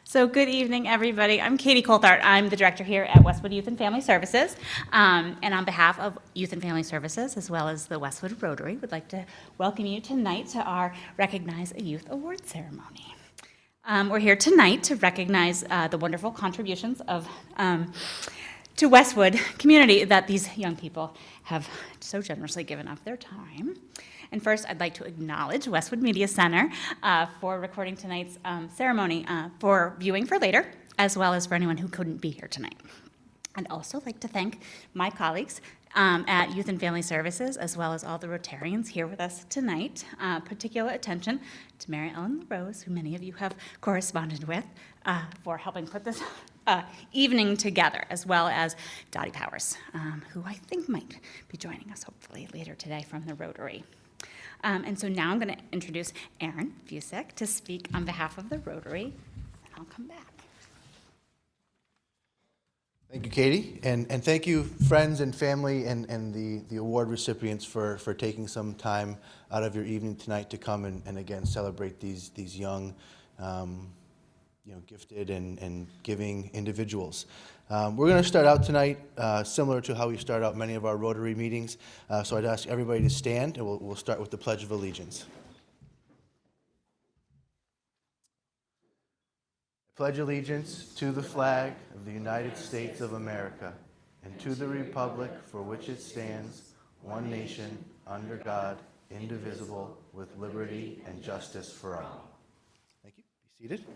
So good evening, everybody. I'm Katie Coulthard. I'm the director here at Westwood Youth and Family Services. And on behalf of Youth and Family Services, as well as the Westwood Rotary, would like to welcome you tonight to our Recognize a Youth Award ceremony. We're here tonight to recognize the wonderful contributions of to Westwood community that these young people have so generously given up their time. And first, I'd like to acknowledge Westwood Media Center for recording tonight's ceremony for viewing for later, as well as for anyone who couldn't be here tonight. I'd also like to thank my colleagues at Youth and Family Services, as well as all the Rotarians here with us tonight. Particular attention to Mary Ellen LaRose, who many of you have corresponded with, for helping put this evening together, as well as Dottie Powers, who I think might be joining us hopefully later today from the Rotary. And so now I'm going to introduce Aaron Fusek to speak on behalf of the Rotary, and I'll come back. Thank you, Katie, and thank you, friends and family and the award recipients for taking some time out of your evening tonight to come and again celebrate these young, gifted and giving individuals. We're going to start out tonight similar to how we start out many of our Rotary meetings. So I'd ask everybody to stand, and we'll start with the Pledge of Allegiance. I pledge allegiance to the flag of the United States of America and to the republic for which it stands, one nation, under God, indivisible, with liberty and justice for all. Thank you. Be seated.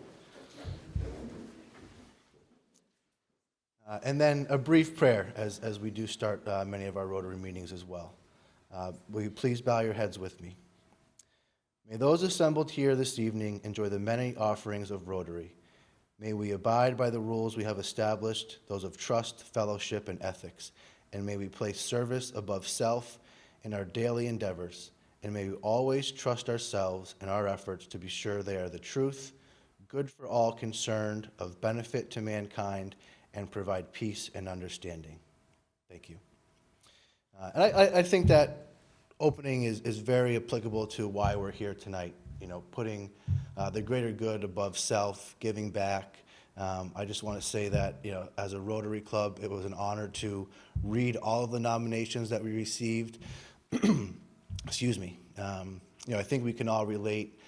And then a brief prayer as we do start many of our Rotary meetings as well. Will you please bow your heads with me? May those assembled here this evening enjoy the many offerings of Rotary. May we abide by the rules we have established, those of trust, fellowship, and ethics. And may we place service above self in our daily endeavors. And may we always trust ourselves and our efforts to be sure they are the truth, good for all concerned, of benefit to mankind, and provide peace and understanding. Thank you. And I think that opening is very applicable to why we're here tonight. Putting the greater good above self, giving back. I just want to say that, as a Rotary Club, it was an honor to read all of the nominations that we received. Excuse me. I think we can all relate.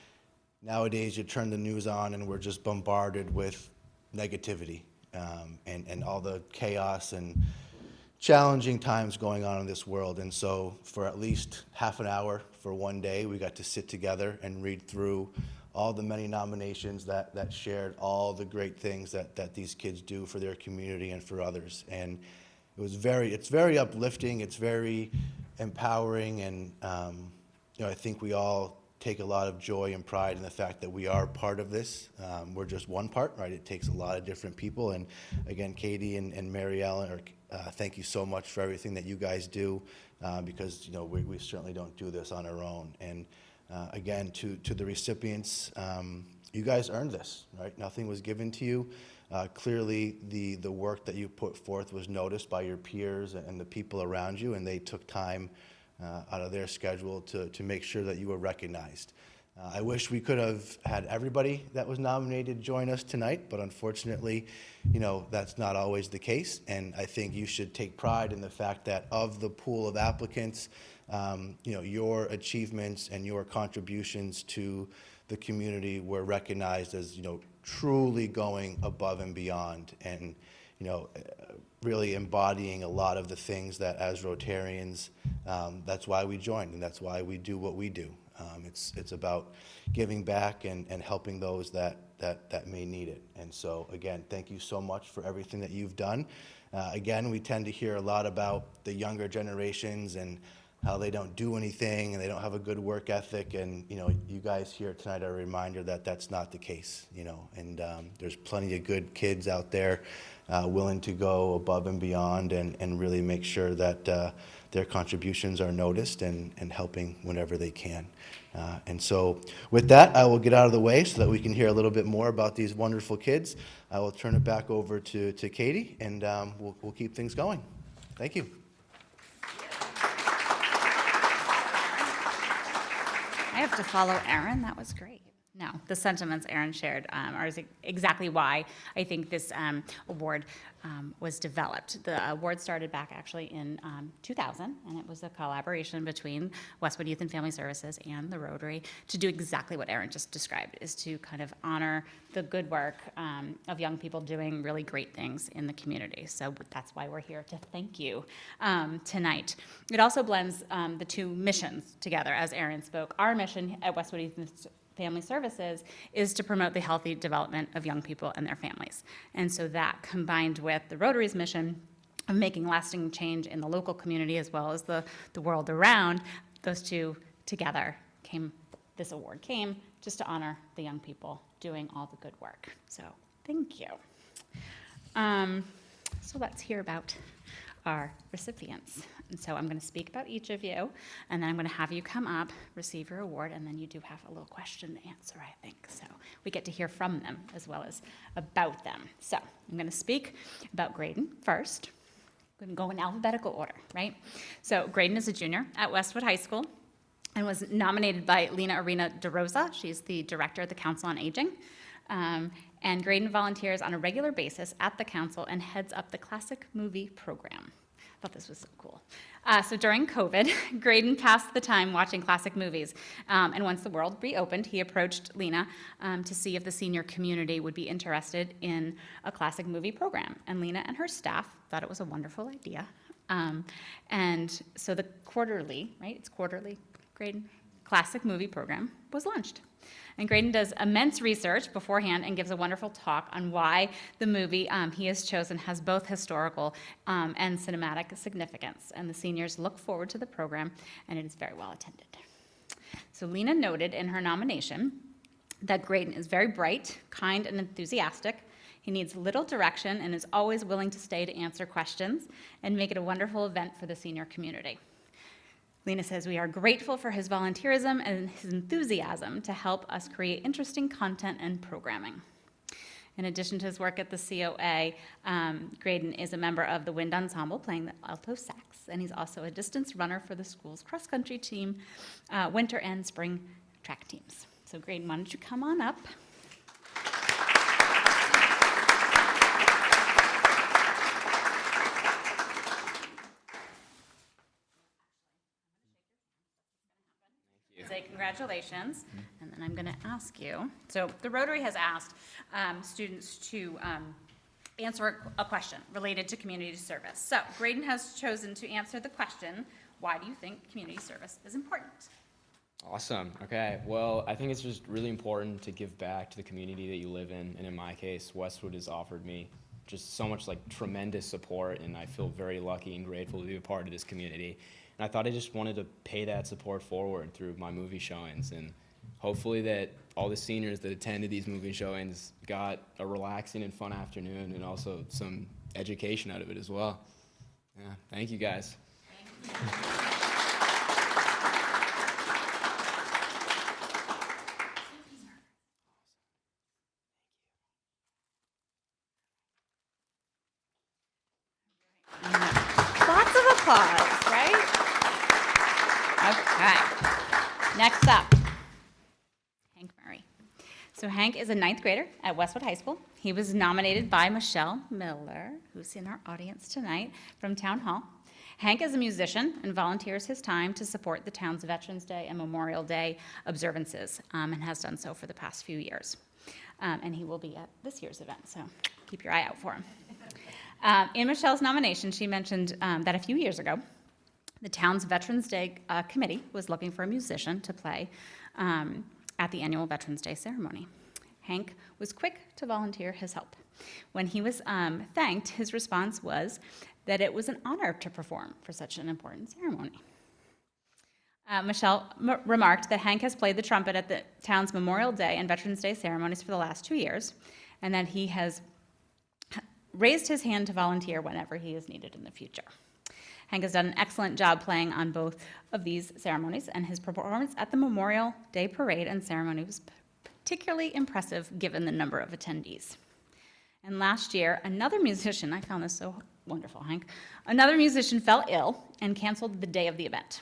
Nowadays, you turn the news on and we're just bombarded with negativity and all the chaos and challenging times going on in this world. And so for at least half an hour for one day, we got to sit together and read through all the many nominations that shared all the great things that these kids do for their community and for others. And it's very uplifting, it's very empowering, and I think we all take a lot of joy and pride in the fact that we are part of this. We're just one part, right? It takes a lot of different people. And again, Katie and Mary Ellen, thank you so much for everything that you guys do, because we certainly don't do this on our own. And again, to the recipients, you guys earned this, right? Nothing was given to you. Clearly, the work that you put forth was noticed by your peers and the people around you, and they took time out of their schedule to make sure that you were recognized. I wish we could have had everybody that was nominated join us tonight, but unfortunately, that's not always the case. And I think you should take pride in the fact that of the pool of applicants, your achievements and your contributions to the community were recognized as, truly going above and beyond, and, really embodying a lot of the things that as Rotarians, that's why we joined, and that's why we do what we do. It's about giving back and helping those that may need it. And so, again, thank you so much for everything that you've done. Again, we tend to hear a lot about the younger generations and how they don't do anything and they don't have a good work ethic. And, you guys here tonight are a reminder that that's not the case, and there's plenty of good kids out there willing to go above and beyond and really make sure that their contributions are noticed and helping whenever they can. And so with that, I will get out of the way so that we can hear a little bit more about these wonderful kids. I will turn it back over to Katie, and we'll keep things going. Thank you. I have to follow Aaron. That was great. No, the sentiments Aaron shared are exactly why I think this award was developed. The award started back actually in 2000, and it was a collaboration between Westwood Youth and Family Services and the Rotary to do exactly what Aaron just described, is to kind of honor the good work of young people doing really great things in the community. So that's why we're here to thank you tonight. It also blends the two missions together, as Aaron spoke. Our mission at Westwood Youth and Family Services is to promote the healthy development of young people and their families. And so that, combined with the Rotary's mission of making lasting change in the local community as well as the world around, those two together this award came just to honor the young people doing all the good work. So thank you. So let's hear about our recipients. And so I'm going to speak about each of you, and then I'm going to have you come up, receive your award, and then you do have a little question to answer, I think. So we get to hear from them as well as about them. So I'm going to speak about Graydon first. I'm going to go in alphabetical order, right? So Graydon is a junior at Westwood High School and was nominated by Lena Arena DeRosa. She's the director of the Council on Aging. And Graydon volunteers on a regular basis at the council and heads up the classic movie program. I thought this was so cool. So during COVID, Graydon passed the time watching classic movies. And once the world reopened, he approached Lena to see if the senior community would be interested in a classic movie program. And Lena and her staff thought it was a wonderful idea. And so the quarterly, right, it's quarterly, Graydon, classic movie program was launched. And Graydon does immense research beforehand and gives a wonderful talk on why the movie he has chosen has both historical and cinematic significance. And the seniors look forward to the program, and it is very well attended. So Lena noted in her nomination that Graydon is very bright, kind, and enthusiastic. He needs little direction and is always willing to stay to answer questions and make it a wonderful event for the senior community. Lena says, we are grateful for his volunteerism and his enthusiasm to help us create interesting content and programming. In addition to his work at the COA, Graydon is a member of the wind ensemble playing the alto sax, and he's also a distance runner for the school's cross-country team, winter and spring track teams. So Graydon, why don't you come on up? Say congratulations, and then I'm going to ask you. So the Rotary has asked students to answer a question related to community service. So Graydon has chosen to answer the question, why do you think community service is important? Awesome. Okay. Well, I think it's just really important to give back to the community that you live in. And in my case, Westwood has offered me just so much tremendous support, and I feel very lucky and grateful to be a part of this community. And I thought I just wanted to pay that support forward through my movie showings, and hopefully that all the seniors that attended these movie showings got a relaxing and fun afternoon and also some education out of it as well. Yeah, thank you guys. Lots of applause, right? Okay. Next up, Hank Murray. So Hank is a ninth grader at Westwood High School. He was nominated by Michelle Miller, who's in our audience tonight, from Town Hall. Hank is a musician and volunteers his time to support the town's Veterans Day and Memorial Day observances, and has done so for the past few years. And he will be at this year's event, so keep your eye out for him. In Michelle's nomination, she mentioned that a few years ago, the town's Veterans Day committee was looking for a musician to play at the annual Veterans Day ceremony. Hank was quick to volunteer his help. When he was thanked, his response was that it was an honor to perform for such an important ceremony. Michelle remarked that Hank has played the trumpet at the town's Memorial Day and Veterans Day ceremonies for the last 2 years, and that he has raised his hand to volunteer whenever he is needed in the future. Hank has done an excellent job playing on both of these ceremonies, and his performance at the Memorial Day parade and ceremony was particularly impressive given the number of attendees. And last year, another musician, I found this so wonderful, Hank, another musician fell ill and canceled the day of the event.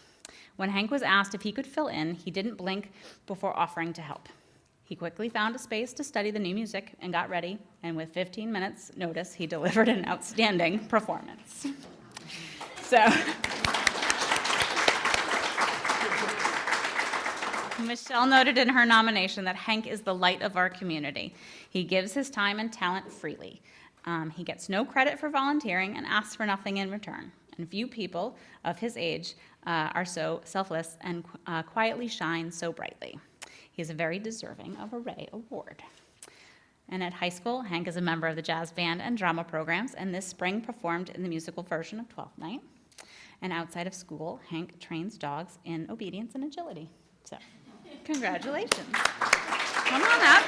When Hank was asked if he could fill in, he didn't blink before offering to help. He quickly found a space to study the new music and got ready, and with 15 minutes notice, he delivered an outstanding performance. So, Michelle noted in her nomination that Hank is the light of our community. He gives his time and talent freely. He gets no credit for volunteering and asks for nothing in return. And few people of his age are so selfless and quietly shine so brightly. He is very deserving of a Ray Award. And at high school, Hank is a member of the jazz band and drama programs, and this spring performed in the musical version of Twelfth Night. And outside of school, Hank trains dogs in obedience and agility. So, congratulations. Come on up.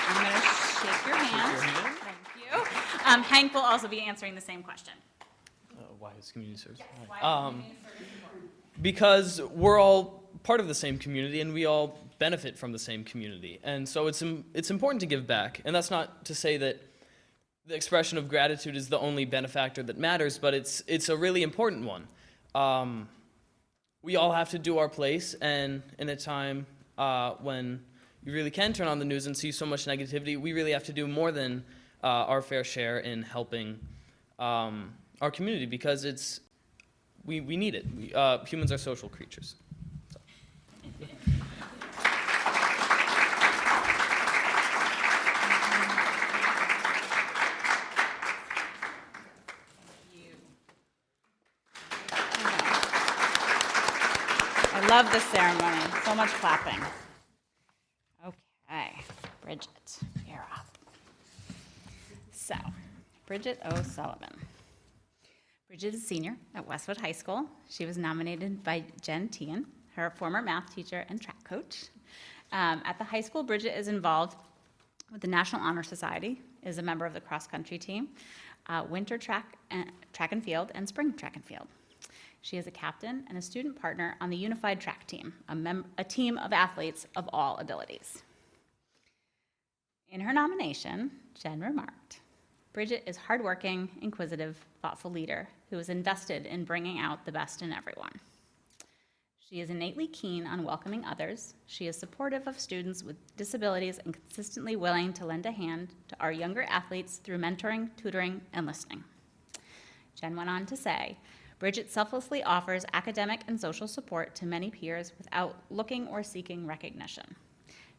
I'm going to shake your hand. Thank you. Hank will also be answering the same question. Why is community service? Yes, why is community service important? Because we're all part of the same community and we all benefit from the same community. And so it's important to give back. And that's not to say that the expression of gratitude is the only benefactor that matters, but it's a really important one. We all have to do our place, and in a time when you really can turn on the news and see so much negativity, we really have to do more than our fair share in helping our community, because we need it. Humans are social creatures. So. I love this ceremony. So much clapping. Okay, Bridget, you're up. So, Bridget O'Sullivan. Bridget is a senior at Westwood High School. She was nominated by Jen Tian, her former math teacher and track coach. At the high school, Bridget is involved with the National Honor Society, is a member of the cross-country team, winter track and field, and spring track and field. She is a captain and a student partner on the Unified Track Team, a team of athletes of all abilities. In her nomination, Jen remarked, Bridget is hardworking, inquisitive, thoughtful leader who is invested in bringing out the best in everyone. She is innately keen on welcoming others. She is supportive of students with disabilities and consistently willing to lend a hand to our younger athletes through mentoring, tutoring, and listening. Jen went on to say, Bridget selflessly offers academic and social support to many peers without looking or seeking recognition.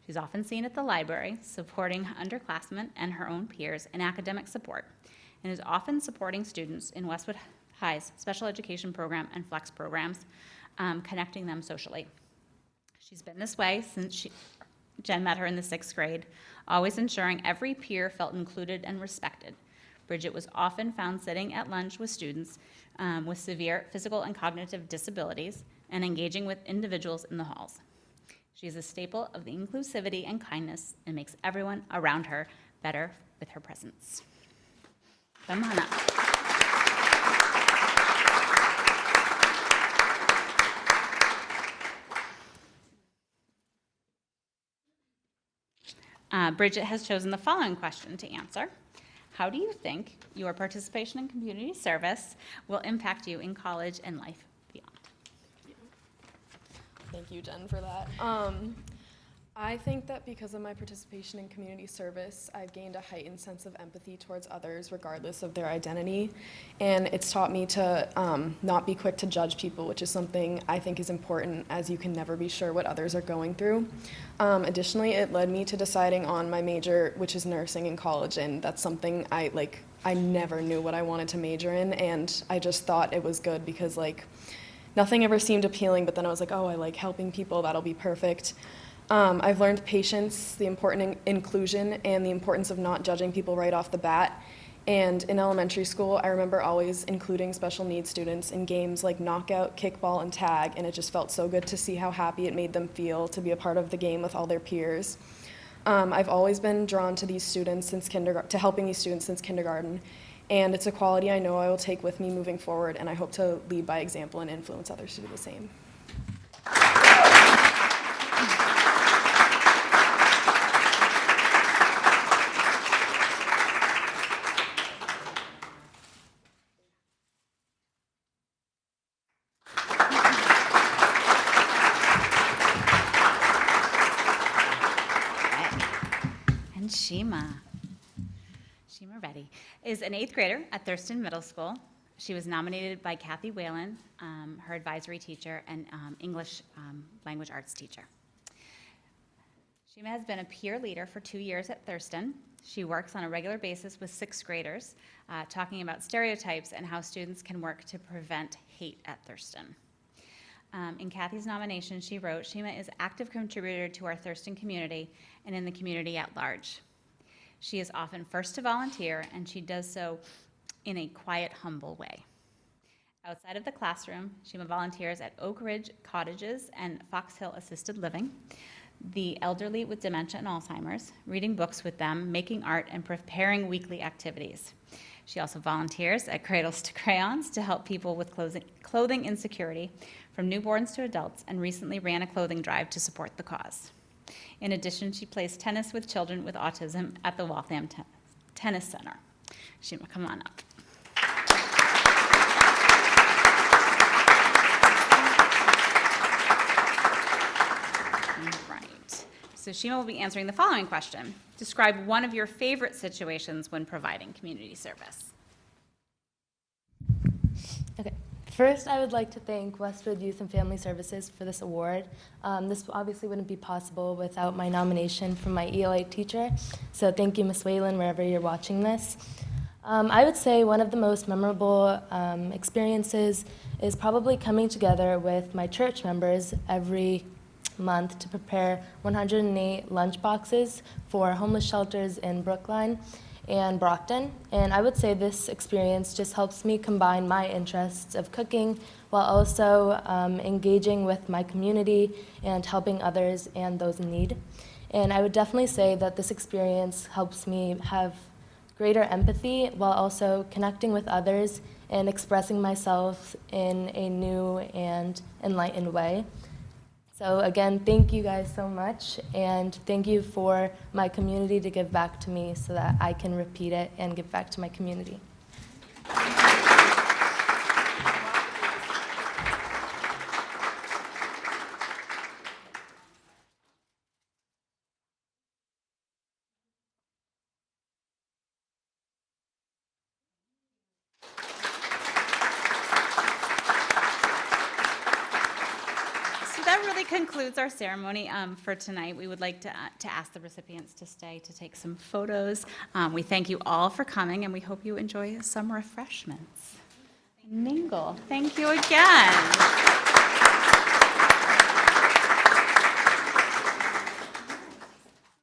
She's often seen at the library, supporting underclassmen and her own peers in academic support, and is often supporting students in Westwood High's special education program and flex programs, connecting them socially. She's been this way since Jen met her in the 6th grade, always ensuring every peer felt included and respected. Bridget was often found sitting at lunch with students with severe physical and cognitive disabilities and engaging with individuals in the halls. She is a staple of the inclusivity and kindness and makes everyone around her better with her presence. Come on up. Bridget has chosen the following question to answer. How do you think your participation in community service will impact you in college and life beyond? Thank you, Jen, for that. I think that because of my participation in community service, I've gained a heightened sense of empathy towards others, regardless of their identity. And it's taught me to not be quick to judge people, which is something I think is important, as you can never be sure what others are going through. Additionally, it led me to deciding on my major, which is nursing in college, and that's something I never knew what I wanted to major in, and I just thought it was good because nothing ever seemed appealing, but then I was like, oh, I like helping people, that'll be perfect. I've learned patience, the important inclusion, and the importance of not judging people right off the bat. And in elementary school, I remember always including special needs students in games like knockout, kickball, and tag, and it just felt so good to see how happy it made them feel to be a part of the game with all their peers. I've always been drawn to these students to helping these students since kindergarten, and it's a quality I know I will take with me moving forward, and I hope to lead by example and influence others to do the same. And Shima. Shima Reddy is an 8th grader at Thurston Middle School. She was nominated by Kathy Whalen, her advisory teacher and English language arts teacher. Shima has been a peer leader for 2 years at Thurston. She works on a regular basis with 6th graders, talking about stereotypes and how students can work to prevent hate at Thurston. In Kathy's nomination, she wrote, "Shima is active contributor to our Thurston community and in the community at large. She is often first to volunteer, and she does so in a quiet, humble way. Outside of the classroom, Shima volunteers at Oak Ridge Cottages and Fox Hill Assisted Living, the elderly with dementia and Alzheimer's, reading books with them, making art, and preparing weekly activities. She also volunteers at Cradles to Crayons to help people with clothing insecurity, from newborns to adults, and recently ran a clothing drive to support the cause. In addition, she plays tennis with children with autism at the Waltham Tennis Center." Shima, come on up. Right. So Shima will be answering the following question. Describe one of your favorite situations when providing community service. Okay. First, I would like to thank Westwood Youth and Family Services for this award. This obviously wouldn't be possible without my nomination from my ELA teacher, so thank you, Ms. Whalen, wherever you're watching this. I would say one of the most memorable experiences is probably coming together with my church members every month to prepare 108 lunch boxes for homeless shelters in Brookline and Brockton. And I would say this experience just helps me combine my interests of cooking while also engaging with my community and helping others and those in need. And I would definitely say that this experience helps me have greater empathy while also connecting with others and expressing myself in a new and enlightened way. So again, thank you guys so much, and thank you for my community to give back to me so that I can repeat it and give back to my community. That really concludes our ceremony for tonight. We would like to ask the recipients to stay to take some photos. We thank you all for coming, and we hope you enjoy some refreshments. Mingle. Thank you again.